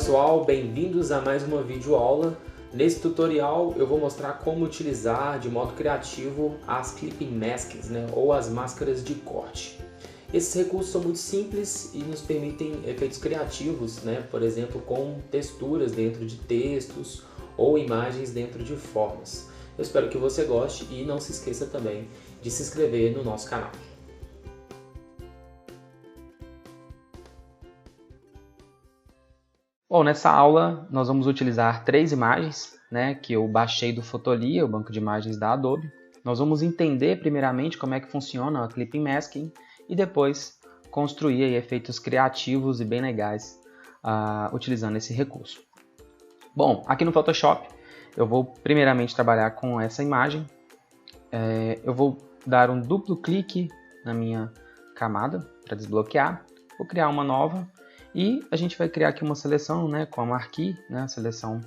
pessoal, bem-vindos a mais uma videoaula. Nesse tutorial eu vou mostrar como utilizar de modo criativo as Clipping Masks, ou as máscaras de corte. Esses recursos são muito simples e nos permitem efeitos criativos, por exemplo, com texturas dentro de textos ou imagens dentro de formas. Eu espero que você goste e não se esqueça também de se inscrever no nosso canal. Bom, nessa aula nós vamos utilizar 3 imagens, que eu baixei do Fotolia, o banco de imagens da Adobe. Nós vamos entender primeiramente como é que funciona a Clipping Masking e depois construir aí efeitos criativos e bem legais utilizando esse recurso. Bom, aqui no Photoshop eu vou primeiramente trabalhar com essa imagem. Eu vou dar um duplo clique na minha camada para desbloquear. Vou criar uma nova. E a gente vai criar aqui uma seleção com a Marquee, a seleção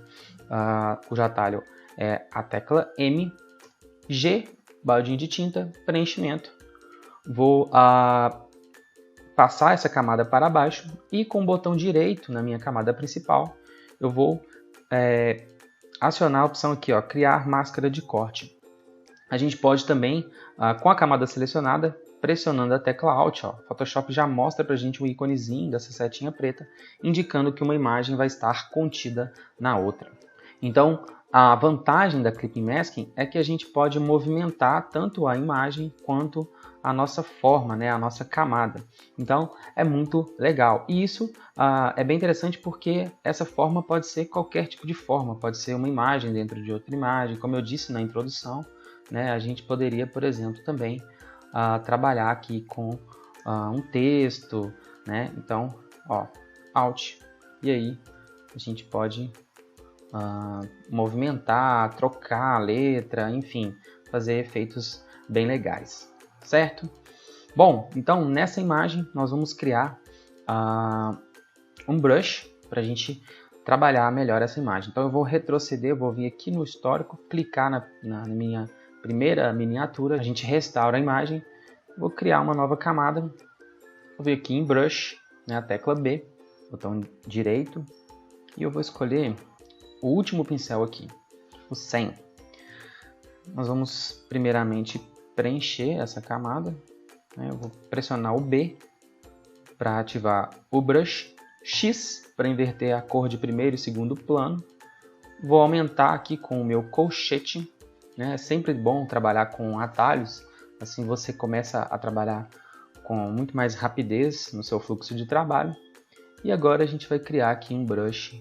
cujo atalho é a tecla M, G, baldinho de tinta, preenchimento. Vou passar essa camada para baixo e com o botão direito na minha camada principal, eu vou acionar a opção aqui, criar máscara de corte. A gente pode também, com a camada selecionada, pressionando a tecla Alt, o Photoshop já mostra para a gente um íconezinho dessa setinha preta, indicando que uma imagem vai estar contida na outra. Então, a vantagem da Clipping Masking é que a gente pode movimentar tanto a imagem quanto a nossa forma, a nossa camada. Então, é muito legal. E isso é bem interessante porque essa forma pode ser qualquer tipo de forma, pode ser uma imagem dentro de outra imagem. Como eu disse na introdução, a gente poderia, por exemplo, também trabalhar aqui com um texto, Então, Alt, e aí a gente pode movimentar, trocar a letra, enfim, fazer efeitos bem legais, certo? Bom, então nessa imagem nós vamos criar um brush para a gente trabalhar melhor essa imagem. Então eu vou retroceder, vou vir aqui no histórico, clicar na minha primeira miniatura, a gente restaura a imagem, vou criar uma nova camada, vou vir aqui em Brush, a tecla B, botão direito, e eu vou escolher o último pincel aqui, o 100. Nós vamos primeiramente preencher essa camada, eu vou pressionar o B para ativar o Brush, X para inverter a cor de primeiro e segundo plano, vou aumentar aqui com o meu colchete. É sempre bom trabalhar com atalhos, assim você começa a trabalhar com muito mais rapidez no seu fluxo de trabalho. E agora a gente vai criar aqui um brush.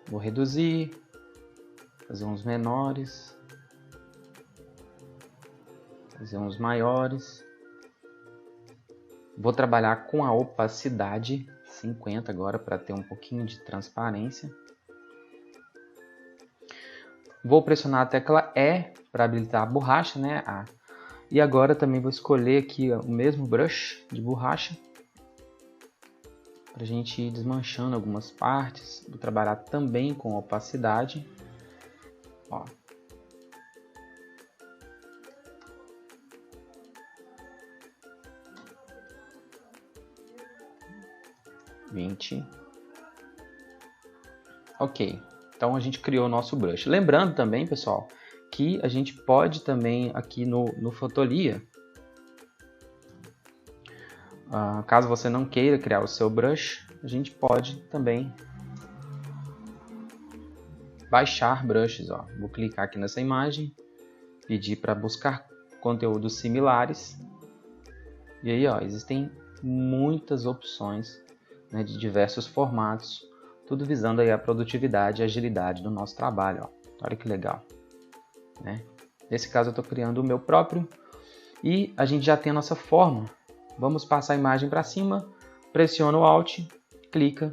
Vou reduzir, fazer uns menores, fazer uns maiores. Vou trabalhar com a opacidade 50 agora para ter um pouquinho de transparência. Vou pressionar a tecla E para habilitar a borracha, E agora também vou escolher aqui o mesmo brush de borracha para a gente ir desmanchando algumas partes. Vou trabalhar também com opacidade. 20. Ok. Então a gente criou o nosso brush. Lembrando também, pessoal, que a gente pode também aqui no Fotolia, caso você não queira criar o seu brush, a gente pode também baixar brushes. Vou clicar aqui nessa imagem, pedir para buscar conteúdos similares. E aí existem muitas opções de diversos formatos. Tudo visando aí a produtividade e agilidade do nosso trabalho. Olha que legal. Nesse caso eu estou criando o meu próprio. E a gente já tem a nossa forma. Vamos passar a imagem para cima, pressiona o Alt, clica.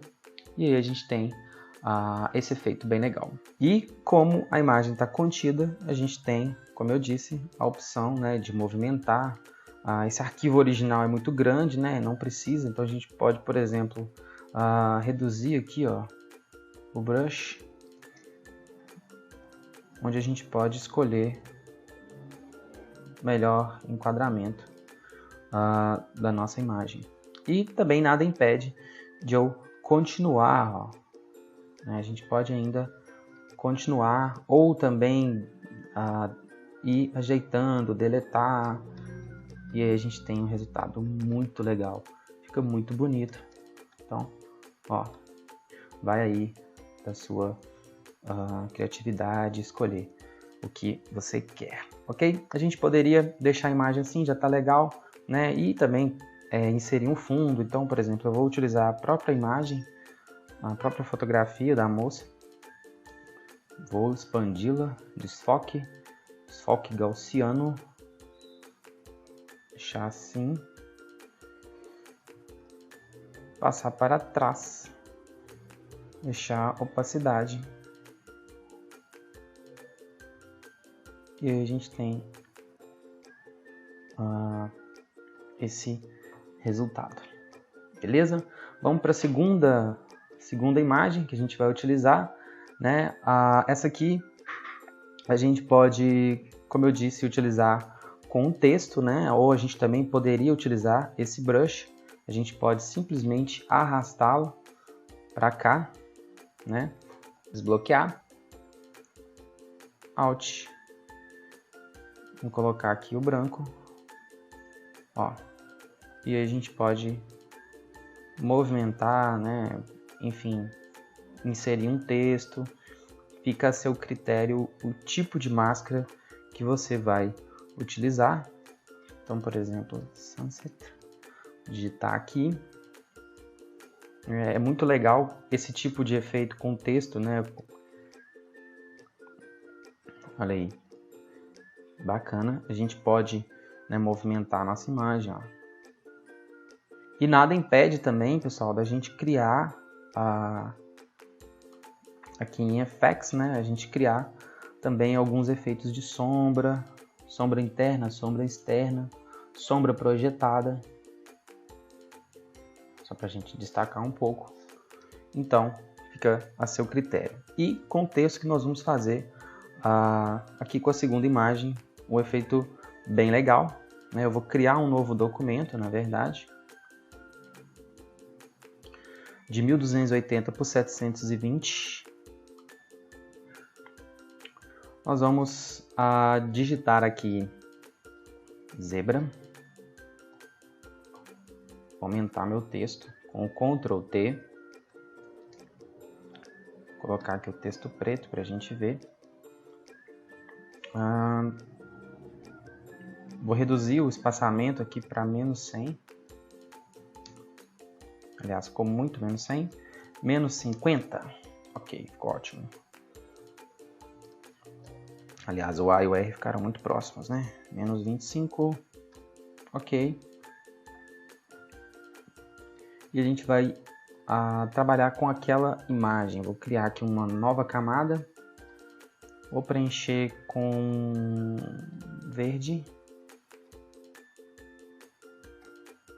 E aí a gente tem esse efeito bem legal. E como a imagem está contida, a gente tem, como eu disse, a opção de movimentar. Esse arquivo original é muito grande, não precisa. Então a gente pode, por exemplo, reduzir aqui o brush, onde a gente pode escolher melhor enquadramento da nossa imagem. E também nada impede de eu continuar, ó. A gente pode ainda continuar ou também ir ajeitando, deletar. E aí a gente tem um resultado muito legal. Fica muito bonito. Então, ó, vai aí da sua criatividade, escolher o que você quer, ok? A gente poderia deixar a imagem assim, já tá legal, né? E também inserir um fundo. Então, por exemplo, eu vou utilizar a própria imagem, a própria fotografia da moça. Vou expandi-la, desfoque gaussiano, deixar assim, passar para trás, deixar opacidade. E aí a gente tem esse resultado, beleza? Vamos para a segunda imagem que a gente vai utilizar, né? Essa aqui a gente pode, como eu disse, utilizar com um texto, né? Ou a gente também poderia utilizar esse brush. A gente pode simplesmente arrastá-lo para cá, né? Desbloquear, Alt. Vamos colocar aqui o branco, ó. E aí a gente pode movimentar, né? Enfim, inserir um texto. Fica a seu critério o tipo de máscara que você vai utilizar. Então, por exemplo, Sunset, digitar aqui. É muito legal esse tipo de efeito com texto, né? Olha aí, bacana. A gente pode, né, movimentar a nossa imagem, ó. E nada impede também, pessoal, da gente criar aqui em Effects, né? A gente criar também alguns efeitos de sombra, sombra interna, sombra externa, sombra projetada, só para a gente destacar um pouco. Então, fica a seu critério. E com o texto que nós vamos fazer aqui com a segunda imagem, um efeito bem legal, né? Eu vou criar um novo documento, na verdade, de 1280 por 720. Nós vamos digitar aqui zebra. Vou aumentar meu texto com o Ctrl T. Vou colocar aqui o texto preto para a gente ver. Vou reduzir o espaçamento aqui para menos 100. Aliás, ficou muito menos 100. Menos 50. Ok, ficou ótimo. Aliás, o A e o R ficaram muito próximos, né? Menos 25. Ok. E a gente vai trabalhar com aquela imagem. Vou criar aqui uma nova camada. Vou preencher com verde.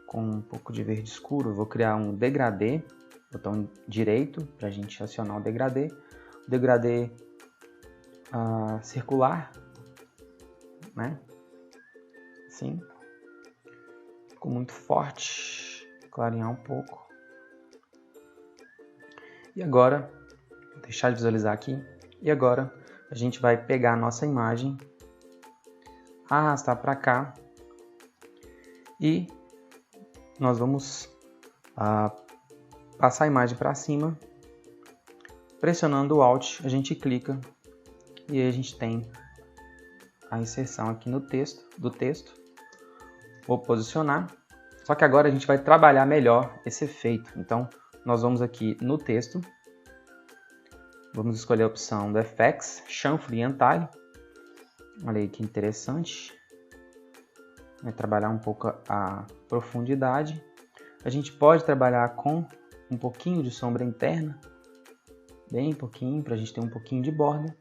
Com um pouco de verde escuro. Vou criar um degradê. Botão direito para a gente acionar o degradê. O degradê circular, né? Assim. Ficou muito forte. Clarear um pouco. E agora, vou deixar de visualizar aqui. E agora a gente vai pegar a nossa imagem, arrastar para cá e nós vamos passar a imagem para cima. Pressionando o Alt, a gente clica e aí a gente tem a inserção aqui no texto, Vou posicionar. Só que agora a gente vai trabalhar melhor esse efeito. Então, nós vamos aqui no texto. Vamos escolher a opção do Effects, Chanfre e Entalhe. Olha aí que interessante. Vai trabalhar um pouco a profundidade. A gente pode trabalhar com um pouquinho de sombra interna. Bem pouquinho, para a gente ter um pouquinho de borda.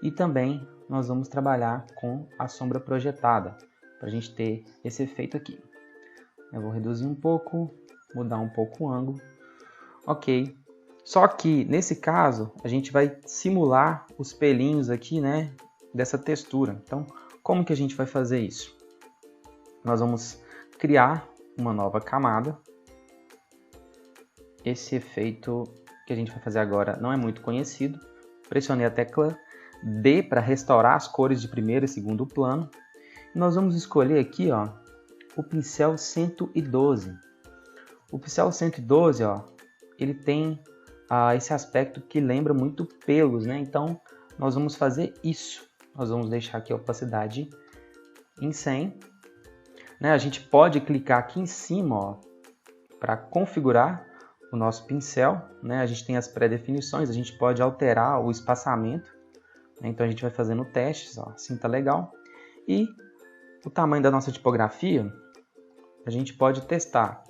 E também nós vamos trabalhar com a sombra projetada, para a gente ter esse efeito aqui. Eu vou reduzir um pouco, mudar um pouco o ângulo. Ok. Só que, nesse caso, a gente vai simular os pelinhos aqui, né, dessa textura. Então, como que a gente vai fazer isso? Nós vamos criar uma nova camada. esse efeito que a gente vai fazer agora não é muito conhecido. Pressionei a tecla D para restaurar as cores de primeiro e segundo plano. E nós vamos escolher aqui, ó, o pincel 112. O pincel 112, ó, ele tem esse aspecto que lembra muito pelos, né? Então, nós vamos fazer isso. Nós vamos deixar aqui a opacidade em 100. Né? A gente pode clicar aqui em cima para configurar o nosso pincel. Né? A gente tem as pré-definições, a gente pode alterar o espaçamento. Né? Então, a gente vai fazendo testes, ó, assim tá legal. E o tamanho da nossa tipografia, a gente pode testar.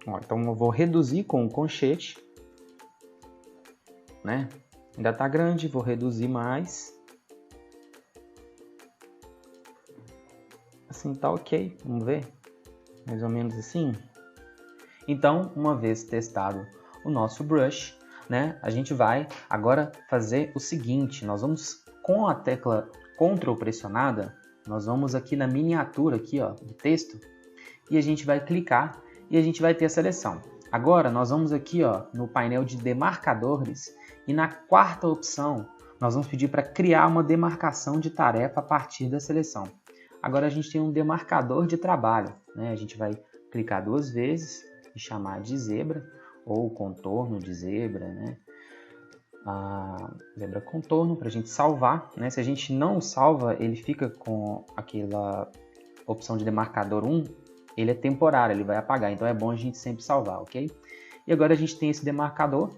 Ó, então, eu vou reduzir com o colchete. Né? Ainda está grande, vou reduzir mais. Assim tá ok, vamos ver? Mais ou menos assim. Então, uma vez testado o nosso brush, né, a gente vai agora fazer o seguinte. Nós vamos, com a tecla Ctrl pressionada, nós vamos aqui na miniatura aqui, ó, do texto, e a gente vai clicar e a gente vai ter a seleção. Agora, nós vamos aqui, ó, no painel de demarcadores e na quarta opção, nós vamos pedir para criar uma demarcação de tarefa a partir da seleção. Agora a gente tem um demarcador de trabalho, né? A gente vai clicar 2 vezes e chamar de zebra ou contorno de zebra, né? Zebra contorno para a gente salvar, né? Se a gente não salva, ele fica com aquela opção de demarcador 1, ele é temporário, ele vai apagar, então é bom a gente sempre salvar, ok? E agora a gente tem esse demarcador,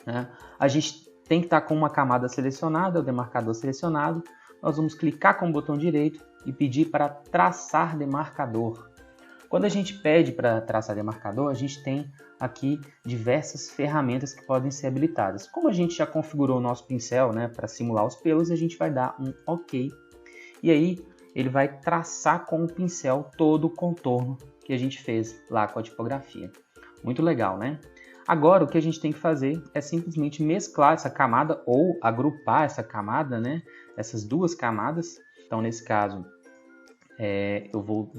né? A gente tem que estar com uma camada selecionada, o demarcador selecionado. Nós vamos clicar com o botão direito e pedir para traçar demarcador. Quando a gente pede para traçar demarcador, a gente tem aqui diversas ferramentas que podem ser habilitadas. Como a gente já configurou o nosso pincel, né, para simular os pelos, a gente vai dar um OK. E aí ele vai traçar com o pincel todo o contorno que a gente fez lá com a tipografia. Muito legal, né? Agora o que a gente tem que fazer é simplesmente mesclar essa camada ou agrupar essa camada, né? Essas duas camadas. Então nesse caso eu vou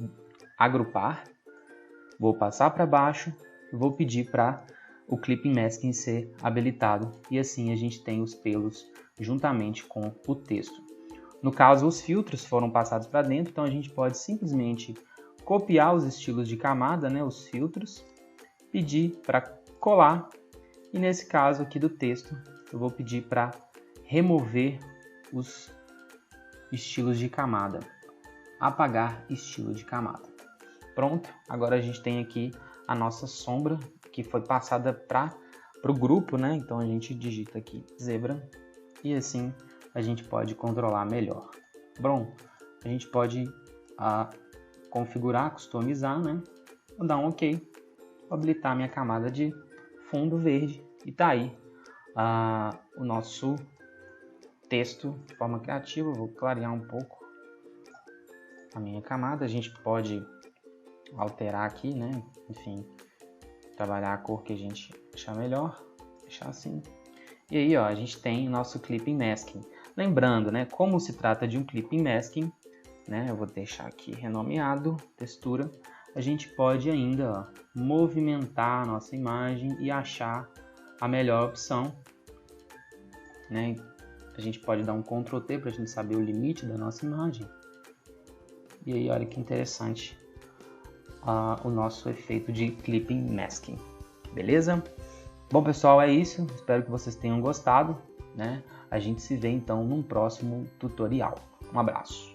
agrupar, vou passar para baixo e vou pedir para o Clipping Masking ser habilitado. E assim a gente tem os pelos juntamente com o texto. No caso, os filtros foram passados para dentro, então a gente pode simplesmente copiar os estilos de camada, né, os filtros, pedir para colar, e nesse caso aqui do texto, eu vou pedir para remover os estilos de camada, apagar estilo de camada. Pronto, agora a gente tem aqui a nossa sombra, que foi passada para o grupo, né, então a gente digita aqui zebra, e assim a gente pode controlar melhor. Bom, a gente pode configurar, customizar, né? Vou dar um OK, vou habilitar minha camada de fundo verde e tá aí o nosso texto de forma criativa. Vou clarear um pouco a minha camada. A gente pode alterar aqui, né? Enfim, trabalhar a cor que a gente achar melhor, deixar assim. E aí, ó, a gente tem o nosso Clipping Masking. Lembrando, né, como se trata de um Clipping Masking, né, eu vou deixar aqui renomeado, textura, a gente pode ainda, ó, movimentar a nossa imagem e achar a melhor opção, né? A gente pode dar um Ctrl T para a gente saber o limite da nossa imagem. E aí, olha que interessante o nosso efeito de Clipping Masking, beleza? Bom, pessoal, é isso. Espero que vocês tenham gostado, né? A gente se vê então num próximo tutorial. Um abraço.